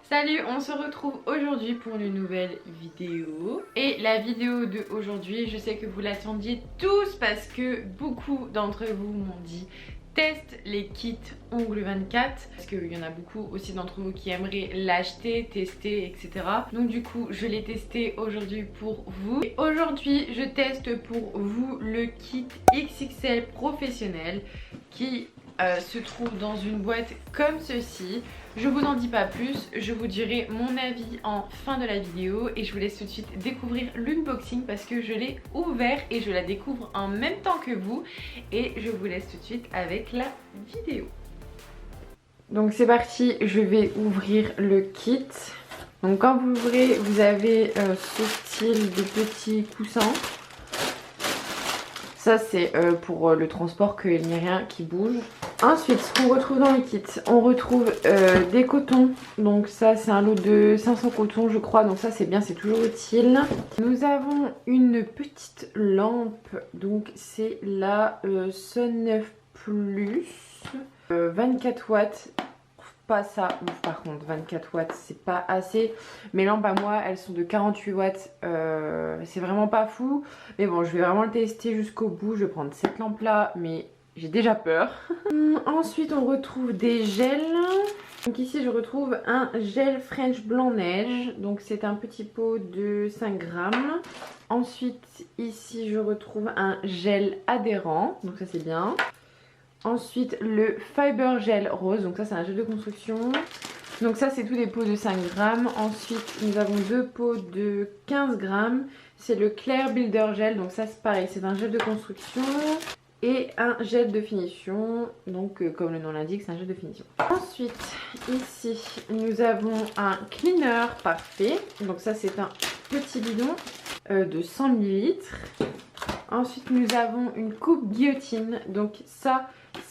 Salut, on se retrouve aujourd'hui pour une nouvelle vidéo. Et la vidéo de aujourd'hui, je sais que vous l'attendiez tous parce que beaucoup d'entre vous m'ont dit teste les kits ongles 24 parce qu'il y en a beaucoup aussi d'entre vous qui aimeraient l'acheter, tester, etc. Donc du coup, je l'ai testé aujourd'hui pour vous. Et aujourd'hui, je teste pour vous le kit XXL professionnel qui se trouve dans une boîte comme ceci. Je vous en dis pas plus, je vous dirai mon avis en fin de la vidéo et je vous laisse tout de suite découvrir l'unboxing parce que je l'ai ouvert et je la découvre en même temps que vous et je vous laisse tout de suite avec la vidéo. Donc c'est parti, je vais ouvrir le kit. Donc quand vous l'ouvrez, vous avez ce style de petits coussins. Ça c'est pour le transport, qu'il n'y ait rien qui bouge. Ensuite, ce qu'on retrouve dans le kit, on retrouve des cotons. Donc ça c'est un lot de 500 cotons je crois. Donc ça c'est bien, c'est toujours utile. Nous avons une petite lampe. Donc c'est la Sun 9 Plus. 24 watts. Pas ça, par contre 24 watts c'est pas assez. Mes lampes à moi elles sont de 48 watts, c'est vraiment pas fou. Mais bon, je vais vraiment le tester jusqu'au bout. Je vais prendre cette lampe là, mais j'ai déjà peur. Ensuite on retrouve des gels. Donc ici je retrouve un gel French Blanc Neige. Donc c'est un petit pot de 5 grammes. Ensuite ici je retrouve un gel adhérent, donc ça c'est bien. Ensuite le Fiber Gel Rose, donc ça c'est un gel de construction. Donc ça c'est tous des pots de 5 grammes. Ensuite nous avons deux pots de 15 grammes. C'est le Clair Builder Gel, donc ça c'est pareil, c'est un gel de construction. Et un gel de finition, donc comme le nom l'indique c'est un gel de finition. Ensuite ici nous avons un cleaner parfait. Donc ça c'est un petit bidon de 100 ml. Ensuite nous avons une coupe guillotine, donc ça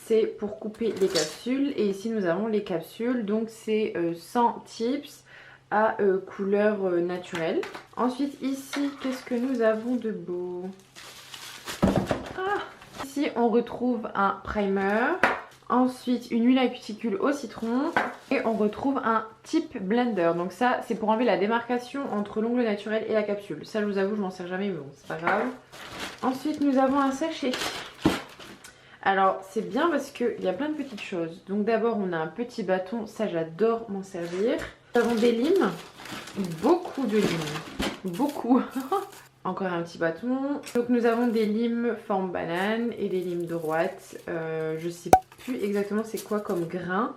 c'est pour couper les capsules. Et ici nous avons les capsules, donc c'est 100 tips à couleur naturelle. Ensuite ici, qu'est-ce que nous avons de beau? Ici on retrouve un primer. Ensuite une huile à cuticule au citron. Et on retrouve un tip blender. Donc ça c'est pour enlever la démarcation entre l'ongle naturel et la capsule. Ça je vous avoue je m'en sers jamais, mais bon c'est pas grave. Ensuite nous avons un sachet. Alors c'est bien parce qu'il y a plein de petites choses. Donc d'abord on a un petit bâton, ça j'adore m'en servir. Nous avons des limes, beaucoup de limes, beaucoup. Encore un petit bâton. Donc nous avons des limes forme banane et des limes droites. Je sais plus exactement c'est quoi comme grain.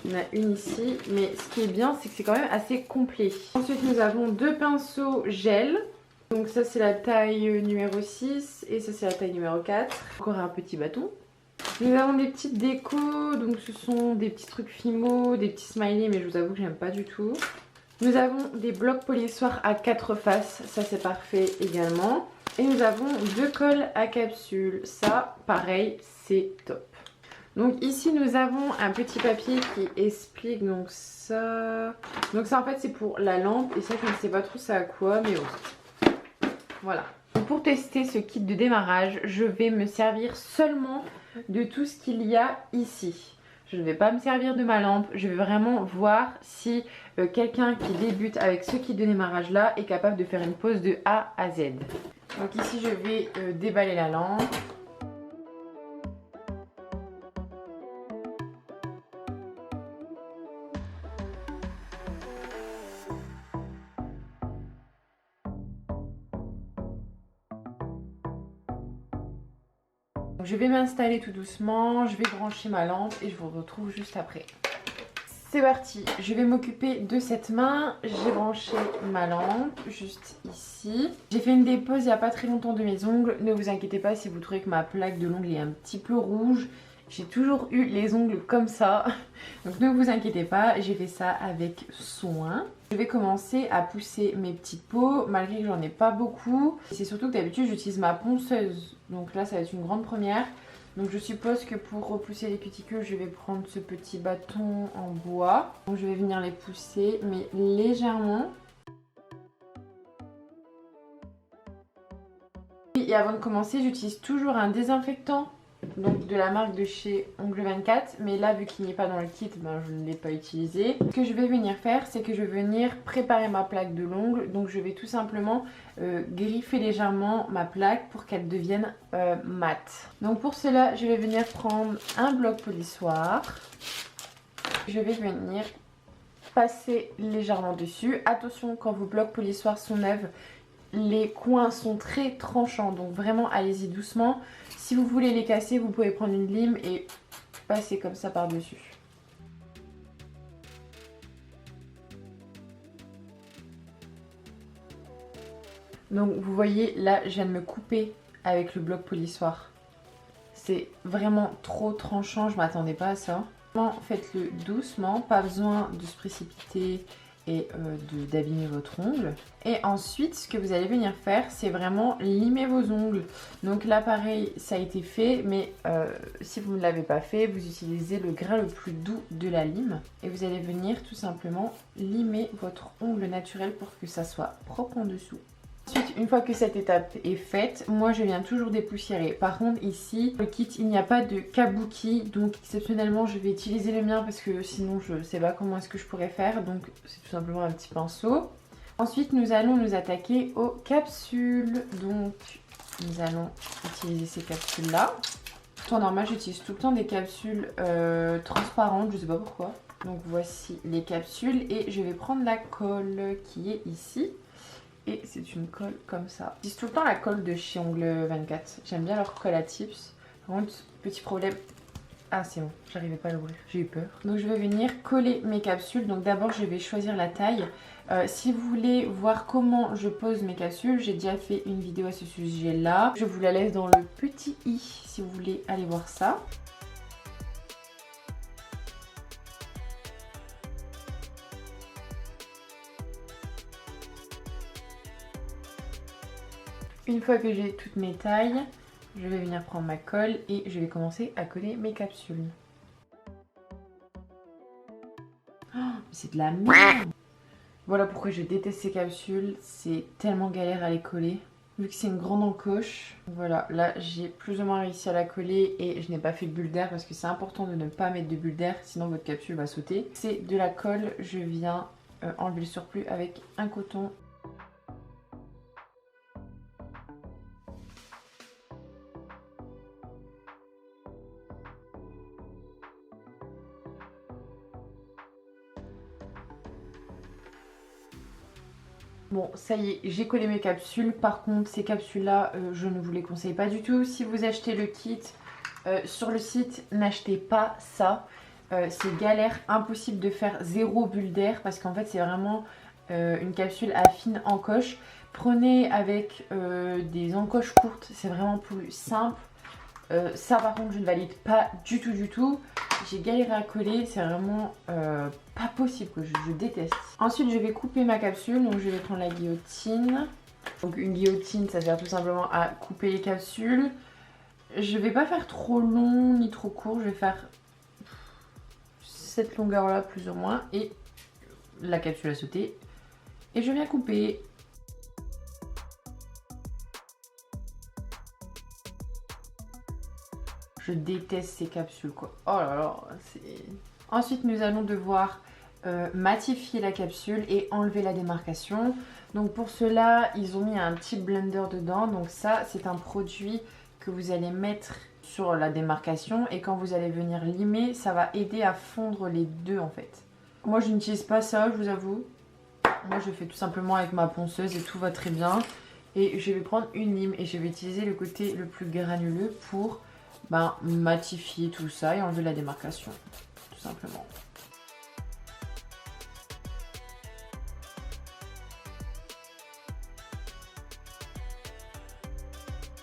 Il y en a une ici, mais ce qui est bien c'est que c'est quand même assez complet. Ensuite nous avons deux pinceaux gel. Donc ça c'est la taille numéro 6 et ça c'est la taille numéro 4. Encore un petit bâton. Nous avons des petites décos, donc ce sont des petits trucs Fimo, des petits smileys, mais je vous avoue que j'aime pas du tout. Nous avons des blocs polissoirs à 4 faces, ça c'est parfait également. Et nous avons deux cols à capsule, ça pareil c'est top. Donc ici nous avons un petit papier qui explique donc ça. Donc ça en fait c'est pour la lampe et ça je ne sais pas trop c'est à quoi mais bon. Voilà. Pour tester ce kit de démarrage, je vais me servir seulement de tout ce qu'il y a ici. Je ne vais pas me servir de ma lampe, je vais vraiment voir si quelqu'un qui débute avec ce kit de démarrage là est capable de faire une pose de A à Z. Donc ici je vais déballer la lampe. Je vais m'installer tout doucement, je vais brancher ma lampe et je vous retrouve juste après. C'est parti, je vais m'occuper de cette main. J'ai branché ma lampe juste ici. J'ai fait une dépose il n'y a pas très longtemps de mes ongles. Ne vous inquiétez pas si vous trouvez que ma plaque de l'ongle est un petit peu rouge. J'ai toujours eu les ongles comme ça. Donc ne vous inquiétez pas, j'ai fait ça avec soin. Je vais commencer à pousser mes petites peaux malgré que j'en ai pas beaucoup. C'est surtout que d'habitude j'utilise ma ponceuse. Donc là ça va être une grande première. Donc je suppose que pour repousser les cuticules, je vais prendre ce petit bâton en bois. Donc je vais venir les pousser, mais légèrement. Et avant de commencer, j'utilise toujours un désinfectant donc de la marque de chez Ongle 24, mais là vu qu'il n'est pas dans le kit, ben, je ne l'ai pas utilisé. Ce que je vais venir faire, c'est que je vais venir préparer ma plaque de l'ongle. Donc je vais tout simplement griffer légèrement ma plaque pour qu'elle devienne mate. Donc pour cela, je vais venir prendre un bloc polissoir. Je vais venir passer légèrement dessus. Attention, quand vos blocs polissoirs sont neufs, les coins sont très tranchants, donc vraiment allez-y doucement. Si vous voulez les casser, vous pouvez prendre une lime et passer comme ça par-dessus. Donc vous voyez, là je viens de me couper avec le bloc polissoir. C'est vraiment trop tranchant, je m'attendais pas à ça. Faites-le doucement, pas besoin de se précipiter et d'abîmer votre ongle. Et ensuite, ce que vous allez venir faire, c'est vraiment limer vos ongles. Donc là, pareil, ça a été fait, mais si vous ne l'avez pas fait, vous utilisez le grain le plus doux de la lime. Et vous allez venir tout simplement limer votre ongle naturel pour que ça soit propre en dessous. Ensuite, une fois que cette étape est faite, moi je viens toujours dépoussiérer. Par contre ici, le kit, il n'y a pas de kabuki, donc exceptionnellement je vais utiliser le mien parce que sinon je ne sais pas comment est-ce que je pourrais faire. Donc c'est tout simplement un petit pinceau. Ensuite nous allons nous attaquer aux capsules. Donc nous allons utiliser ces capsules là. En temps normal j'utilise tout le temps des capsules transparentes, je ne sais pas pourquoi. Donc voici les capsules et je vais prendre la colle qui est ici. Et c'est une colle comme ça. J'utilise tout le temps la colle de chez Ongle 24. J'aime bien leur colle à tips. Par contre, petit problème. Ah c'est bon, j'arrivais pas à l'ouvrir, j'ai eu peur. Donc je vais venir coller mes capsules. Donc d'abord je vais choisir la taille. Si vous voulez voir comment je pose mes capsules, j'ai déjà fait une vidéo à ce sujet là. Je vous la laisse dans le petit i si vous voulez aller voir ça. Une fois que j'ai toutes mes tailles, je vais venir prendre ma colle et je vais commencer à coller mes capsules. Oh, c'est de la merde! Voilà pourquoi je déteste ces capsules, c'est tellement galère à les coller. Vu que c'est une grande encoche, voilà, là j'ai plus ou moins réussi à la coller et je n'ai pas fait de bulle d'air parce que c'est important de ne pas mettre de bulle d'air, sinon votre capsule va sauter. C'est de la colle, je viens enlever le surplus avec un coton. Bon, ça y est, j'ai collé mes capsules. Par contre, ces capsules-là, je ne vous les conseille pas du tout. Si vous achetez le kit sur le site, n'achetez pas ça. C'est galère, impossible de faire zéro bulle d'air parce qu'en fait, c'est vraiment une capsule à fine encoche. Prenez avec des encoches courtes, c'est vraiment plus simple. Ça, par contre, je ne valide pas du tout. J'ai galéré à coller, c'est vraiment pas possible, que je déteste. Ensuite, je vais couper ma capsule, donc je vais prendre la guillotine. Donc une guillotine, ça sert tout simplement à couper les capsules. Je vais pas faire trop long ni trop court, je vais faire cette longueur là plus ou moins. Et la capsule a sauté. Et je viens couper. Je déteste ces capsules quoi. Oh là là, c'est... Ensuite, nous allons devoir matifier la capsule et enlever la démarcation. Donc pour cela, ils ont mis un petit blender dedans. Donc ça, c'est un produit que vous allez mettre sur la démarcation. Et quand vous allez venir limer, ça va aider à fondre les deux en fait. Moi, je n'utilise pas ça, je vous avoue. Moi, je fais tout simplement avec ma ponceuse et tout va très bien. Et je vais prendre une lime et je vais utiliser le côté le plus granuleux pour matifier tout ça et enlever la démarcation, tout simplement.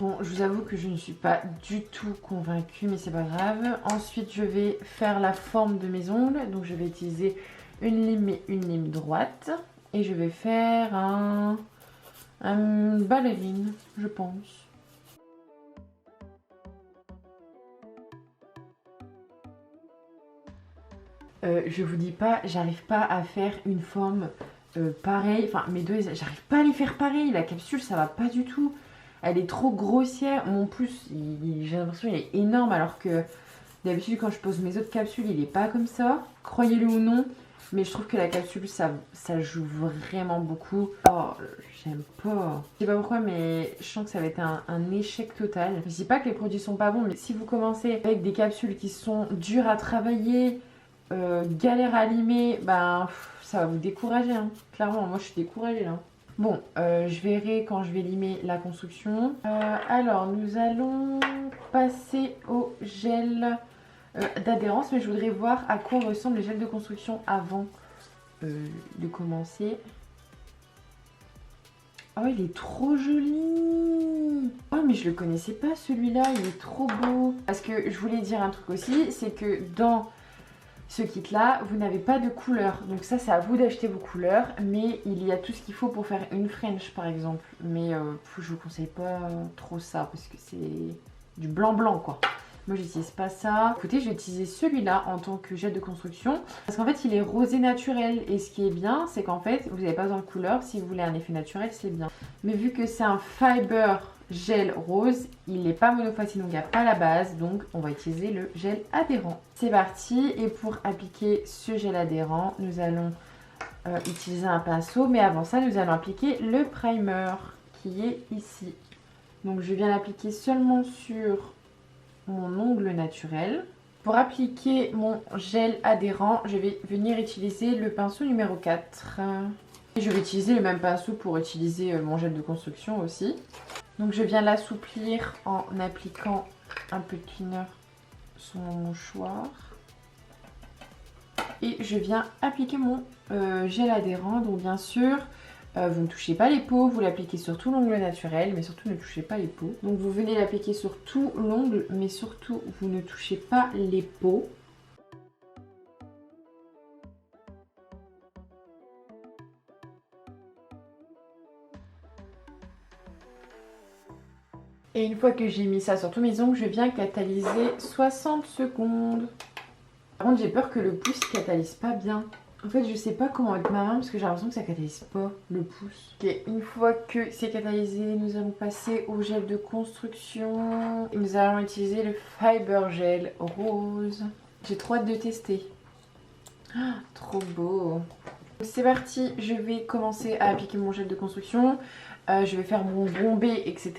Bon, je vous avoue que je ne suis pas du tout convaincue, mais c'est pas grave. Ensuite, je vais faire la forme de mes ongles. Donc, je vais utiliser une lime et une lime droite. Et je vais faire un ballerine, je pense. Je vous dis pas, j'arrive pas à faire une forme pareille. Enfin, mes deux, j'arrive pas à les faire pareil. La capsule, ça va pas du tout. Elle est trop grossière. Mon pouce, j'ai l'impression qu'il est énorme alors que d'habitude quand je pose mes autres capsules, il est pas comme ça. Croyez-le ou non. Mais je trouve que la capsule, ça joue vraiment beaucoup. Oh, j'aime pas. Je sais pas pourquoi, mais je sens que ça va être un échec total. Je dis pas que les produits sont pas bons, mais si vous commencez avec des capsules qui sont dures à travailler, galère à limer, ben ça va vous décourager. Hein. Clairement, moi je suis découragée là. Bon, je verrai quand je vais limer la construction. Alors, nous allons passer au gel d'adhérence, mais je voudrais voir à quoi ressemble le gel de construction avant de commencer. Oh, il est trop joli! Oh, mais je le connaissais pas celui-là, il est trop beau. Parce que je voulais dire un truc aussi, c'est que dans ce kit-là, vous n'avez pas de couleur. Donc ça, c'est à vous d'acheter vos couleurs, mais il y a tout ce qu'il faut pour faire une French, par exemple. Mais je vous conseille pas trop ça, parce que c'est du blanc-blanc, quoi. Moi, j'utilise pas ça. Écoutez, je vais utiliser celui-là en tant que gel de construction. Parce qu'en fait, il est rosé naturel. Et ce qui est bien, c'est qu'en fait, vous n'avez pas besoin de couleur. Si vous voulez un effet naturel, c'est bien. Mais vu que c'est un fiber gel rose, il n'est pas monofacine, donc il n'y a pas la base. Donc, on va utiliser le gel adhérent. C'est parti. Et pour appliquer ce gel adhérent, nous allons utiliser un pinceau. Mais avant ça, nous allons appliquer le primer qui est ici. Donc, je viens l'appliquer seulement sur mon ongle naturel. Pour appliquer mon gel adhérent, je vais venir utiliser le pinceau numéro 4. Et je vais utiliser le même pinceau pour utiliser mon gel de construction aussi. Donc je viens l'assouplir en appliquant un peu de cleaner sur mon mouchoir. Et je viens appliquer mon gel adhérent. Donc bien sûr, vous ne touchez pas les peaux, vous l'appliquez sur tout l'ongle naturel, mais surtout ne touchez pas les peaux. Donc vous venez l'appliquer sur tout l'ongle, mais surtout vous ne touchez pas les peaux. Et une fois que j'ai mis ça sur tous mes ongles, je viens catalyser 60 secondes. Par contre, j'ai peur que le pouce ne catalyse pas bien. En fait, je sais pas comment avec ma main parce que j'ai l'impression que ça catalyse pas le pouce. Ok, une fois que c'est catalysé, nous allons passer au gel de construction. Et nous allons utiliser le Fiber Gel rose. J'ai trop hâte de tester. Ah, trop beau. C'est parti, je vais commencer à appliquer mon gel de construction. Je vais faire mon bombé, etc.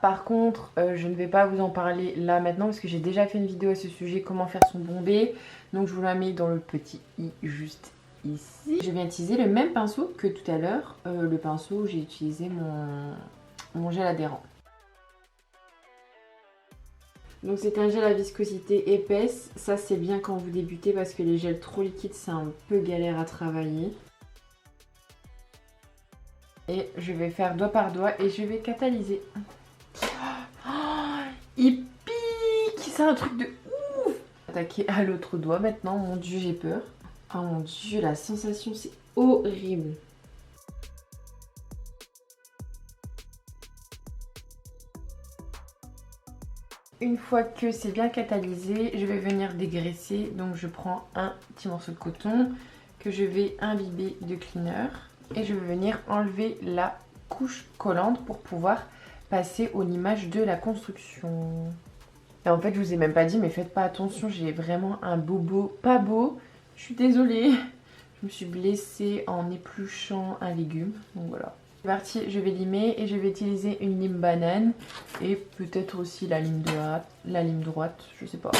Par contre, je ne vais pas vous en parler là maintenant parce que j'ai déjà fait une vidéo à ce sujet, comment faire son bombé. Donc je vous la mets dans le petit i juste ici. Je viens utiliser le même pinceau que tout à l'heure, le pinceau où j'ai utilisé mon gel adhérent. Donc c'est un gel à viscosité épaisse. Ça c'est bien quand vous débutez parce que les gels trop liquides c'est un peu galère à travailler. Et je vais faire doigt par doigt et je vais catalyser. Oh, il pique! C'est un truc de ouf! Attaquer à l'autre doigt maintenant. Mon dieu, j'ai peur. Oh mon dieu, la sensation c'est horrible. Une fois que c'est bien catalysé, je vais venir dégraisser. Donc je prends un petit morceau de coton que je vais imbiber de cleaner. Et je vais venir enlever la couche collante pour pouvoir passer au limage de la construction. Et en fait, je vous ai même pas dit, mais faites pas attention, j'ai vraiment un bobo pas beau. Je suis désolée, je me suis blessée en épluchant un légume. Donc voilà. C'est parti, je vais limer et je vais utiliser une lime banane et peut-être aussi la lime droite, je sais pas.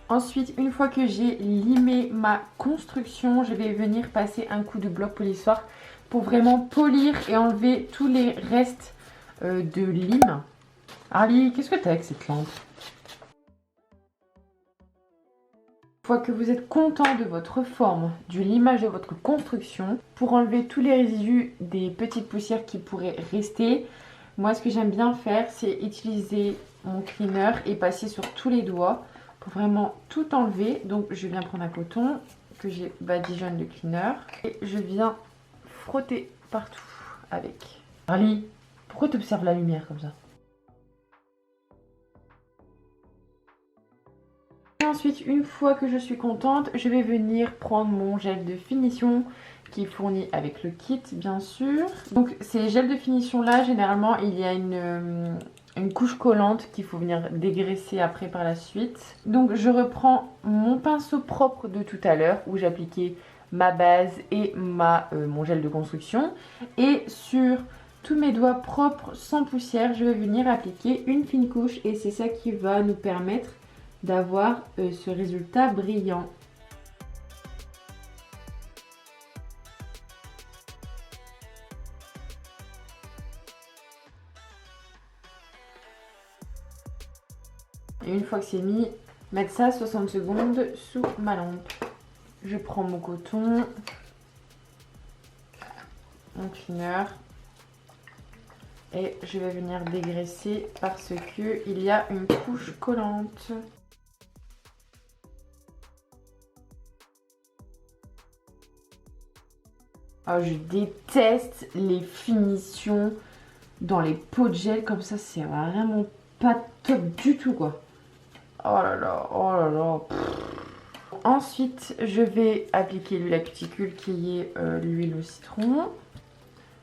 Ensuite, une fois que j'ai limé ma construction, je vais venir passer un coup de bloc polissoir pour vraiment polir et enlever tous les restes de lime. Arlie, qu'est-ce que t'as avec cette lampe? Une fois que vous êtes content de votre forme, du limage de votre construction, pour enlever tous les résidus des petites poussières qui pourraient rester, moi ce que j'aime bien faire, c'est utiliser mon cleaner et passer sur tous les doigts pour vraiment tout enlever. Donc je viens prendre un coton que j'ai badigeonne de cleaner et je viens frotter partout avec. Arlie, pourquoi tu observes la lumière comme ça? ensuite, une fois que je suis contente, je vais venir prendre mon gel de finition qui est fourni avec le kit bien sûr. Donc ces gels de finition là, généralement il y a une couche collante qu'il faut venir dégraisser après par la suite. Donc je reprends mon pinceau propre de tout à l'heure où j'appliquais ma base et mon gel de construction. Et sur tous mes doigts propres sans poussière, je vais venir appliquer une fine couche et c'est ça qui va nous permettre d'avoir ce résultat brillant. Et une fois que c'est mis, mettre ça 60 secondes sous ma lampe. Je prends mon coton, mon cleaner et je vais venir dégraisser parce que il y a une couche collante. Oh, je déteste les finitions dans les pots de gel comme ça, c'est vraiment pas top du tout quoi. Oh là là, oh là là. Ensuite, je vais appliquer l'huile à cuticule qui est l'huile au citron.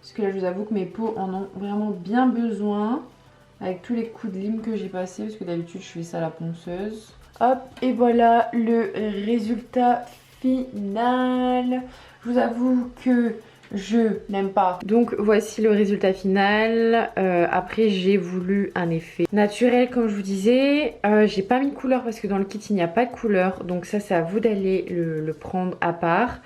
Parce que là, je vous avoue que mes peaux en ont vraiment bien besoin. Avec tous les coups de lime que j'ai passés. Parce que d'habitude, je fais ça à la ponceuse. Hop, et voilà le résultat final. Je vous avoue que je n'aime pas. Donc voici le résultat final. Après j'ai voulu un effet naturel comme je vous disais. J'ai pas mis de couleur parce que dans le kit il n'y a pas de couleur. Donc ça c'est à vous d'aller le prendre à part.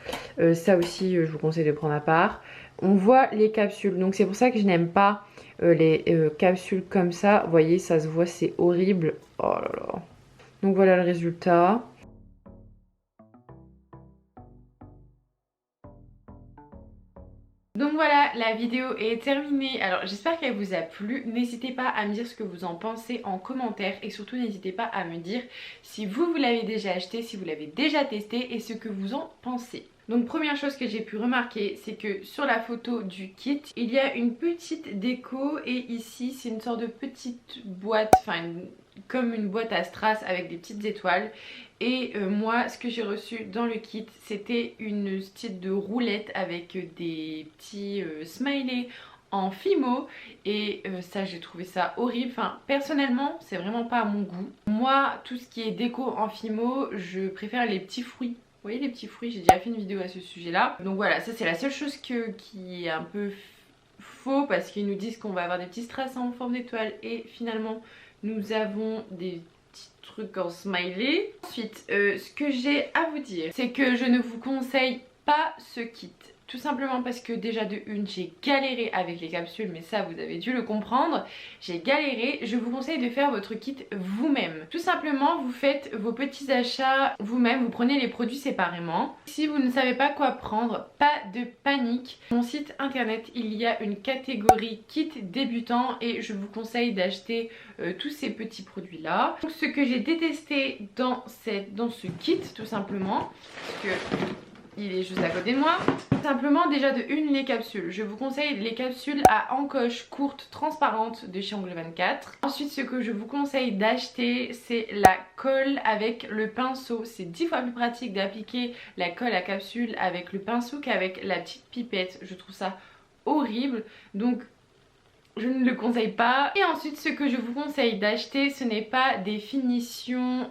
Ça aussi je vous conseille de prendre à part. On voit les capsules. Donc c'est pour ça que je n'aime pas les capsules comme ça. Vous voyez ça se voit, c'est horrible. Oh là là. Donc voilà le résultat. Donc voilà, la vidéo est terminée. Alors j'espère qu'elle vous a plu. N'hésitez pas à me dire ce que vous en pensez en commentaire. Et surtout n'hésitez pas à me dire si vous l'avez déjà acheté, si vous l'avez déjà testé et ce que vous en pensez. Donc première chose que j'ai pu remarquer, c'est que sur la photo du kit, il y a une petite déco. Et ici c'est une sorte de petite boîte, enfin comme une boîte à strass avec des petites étoiles. Et moi ce que j'ai reçu dans le kit c'était une style de roulette avec des petits smileys en Fimo. Et ça j'ai trouvé ça horrible. Enfin personnellement c'est vraiment pas à mon goût. Moi tout ce qui est déco en Fimo, je préfère les petits fruits. Vous voyez les petits fruits, j'ai déjà fait une vidéo à ce sujet là. Donc voilà, ça c'est la seule chose qui est un peu faux. Parce qu'ils nous disent qu'on va avoir des petits strass en forme d'étoile. Et finalement nous avons des truc en smiley. Ensuite, ce que j'ai à vous dire, c'est que je ne vous conseille pas ce kit. Tout simplement parce que déjà de une, j'ai galéré avec les capsules, mais ça vous avez dû le comprendre. J'ai galéré, je vous conseille de faire votre kit vous-même. Tout simplement, vous faites vos petits achats vous-même, vous prenez les produits séparément. Si vous ne savez pas quoi prendre, pas de panique. Sur mon site internet, il y a une catégorie kit débutant et je vous conseille d'acheter tous ces petits produits là. Donc ce que j'ai détesté dans ce kit tout simplement, parce que il est juste à côté de moi. Simplement déjà de une les capsules. Je vous conseille les capsules à encoche courte transparente de chez Ongle 24. Ensuite ce que je vous conseille d'acheter c'est la colle avec le pinceau. C'est 10 fois plus pratique d'appliquer la colle à capsule avec le pinceau qu'avec la petite pipette. Je trouve ça horrible. Donc je ne le conseille pas. Et ensuite ce que je vous conseille d'acheter ce n'est pas des finitions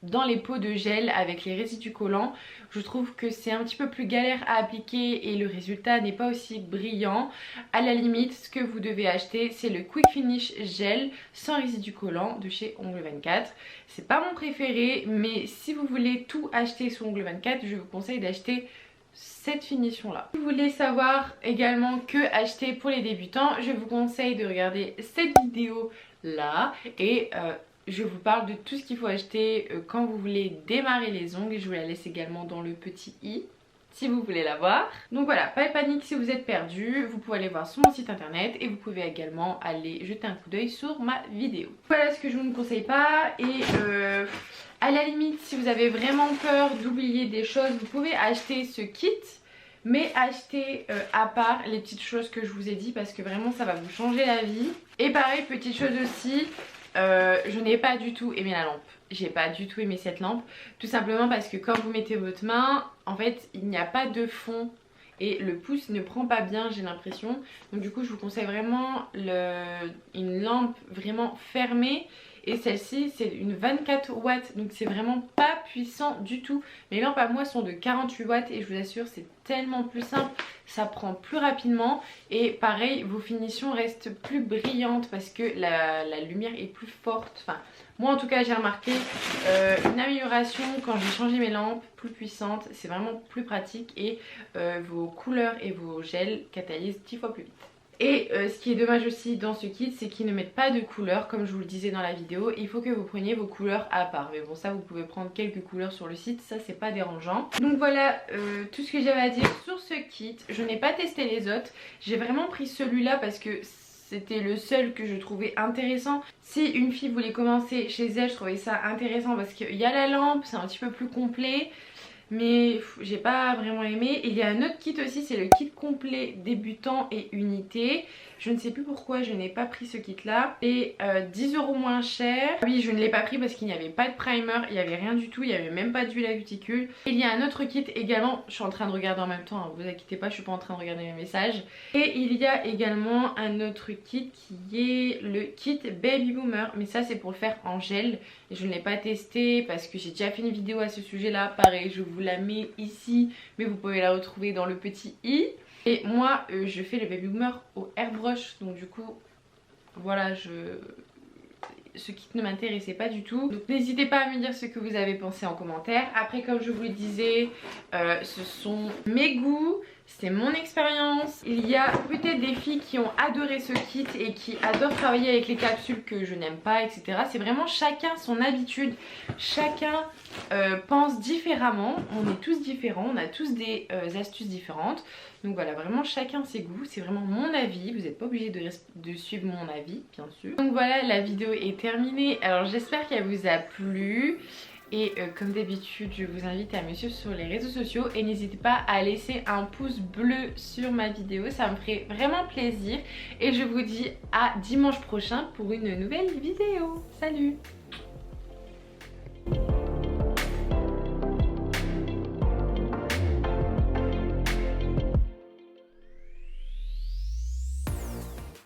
dans les pots de gel avec les résidus collants. Je trouve que c'est un petit peu plus galère à appliquer et le résultat n'est pas aussi brillant. À la limite ce que vous devez acheter c'est le Quick Finish Gel sans résidus collants de chez Ongle 24. C'est pas mon préféré mais si vous voulez tout acheter sur Ongle 24 je vous conseille d'acheter cette finition là. Si vous voulez savoir également que acheter pour les débutants, je vous conseille de regarder cette vidéo là et je vous parle de tout ce qu'il faut acheter quand vous voulez démarrer les ongles. Je vous la laisse également dans le petit i si vous voulez la voir. Donc voilà, pas de panique si vous êtes perdu, vous pouvez aller voir sur mon site internet et vous pouvez également aller jeter un coup d'œil sur ma vidéo. Voilà ce que je vous ne conseille pas et à la limite si vous avez vraiment peur d'oublier des choses, vous pouvez acheter ce kit. Mais achetez à part les petites choses que je vous ai dit parce que vraiment ça va vous changer la vie. Et pareil, petite chose aussi, Je n'ai pas du tout aimé la lampe. J'ai pas du tout aimé cette lampe. Tout simplement parce que quand vous mettez votre main, en fait il n'y a pas de fond. Et le pouce ne prend pas bien, j'ai l'impression. Donc du coup je vous conseille vraiment une lampe vraiment fermée. Et celle-ci c'est une 24 watts, donc c'est vraiment pas puissant du tout. Mes lampes à moi sont de 48 watts et je vous assure c'est tellement plus simple, ça prend plus rapidement. Et pareil, vos finitions restent plus brillantes parce que la lumière est plus forte. Enfin, moi en tout cas j'ai remarqué une amélioration quand j'ai changé mes lampes, plus puissantes, c'est vraiment plus pratique. Et vos couleurs et vos gels catalysent 10 fois plus vite. Et ce qui est dommage aussi dans ce kit, c'est qu'ils ne mettent pas de couleurs comme je vous le disais dans la vidéo. Il faut que vous preniez vos couleurs à part. Mais bon, ça vous pouvez prendre quelques couleurs sur le site, ça c'est pas dérangeant. Donc voilà tout ce que j'avais à dire sur ce kit. Je n'ai pas testé les autres. J'ai vraiment pris celui-là parce que c'était le seul que je trouvais intéressant. Si une fille voulait commencer chez elle, je trouvais ça intéressant parce qu'il y a la lampe, c'est un petit peu plus complet. Mais j'ai pas vraiment aimé. Il y a un autre kit aussi, c'est le kit complet débutant et unité. Je ne sais plus pourquoi je n'ai pas pris ce kit là. Et 10 € moins cher. Oui, je ne l'ai pas pris parce qu'il n'y avait pas de primer, il n'y avait rien du tout, il n'y avait même pas d'huile à cuticule. Il y a un autre kit également, je suis en train de regarder en même temps, hein, vous inquiétez pas, je suis pas en train de regarder mes messages. Et il y a également un autre kit qui est le kit Baby Boomer. Mais ça c'est pour le faire en gel. Et je ne l'ai pas testé parce que j'ai déjà fait une vidéo à ce sujet là. Pareil, je vous la mets ici, mais vous pouvez la retrouver dans le petit i. Et moi je fais le Baby Boomer au airbrush, donc du coup voilà, ce kit ne m'intéressait pas du tout. Donc n'hésitez pas à me dire ce que vous avez pensé en commentaire. Après, comme je vous le disais, ce sont mes goûts, c'est mon expérience. Il y a peut-être des filles qui ont adoré ce kit et qui adorent travailler avec les capsules que je n'aime pas, etc. C'est vraiment chacun son habitude, chacun pense différemment. On est tous différents, on a tous des astuces différentes. Donc voilà, vraiment chacun ses goûts, c'est vraiment mon avis, vous n'êtes pas obligé de suivre mon avis bien sûr. Donc voilà, la vidéo est terminée, alors j'espère qu'elle vous a plu. Et comme d'habitude, je vous invite à me suivre sur les réseaux sociaux et n'hésitez pas à laisser un pouce bleu sur ma vidéo, ça me ferait vraiment plaisir. Et je vous dis à dimanche prochain pour une nouvelle vidéo. Salut!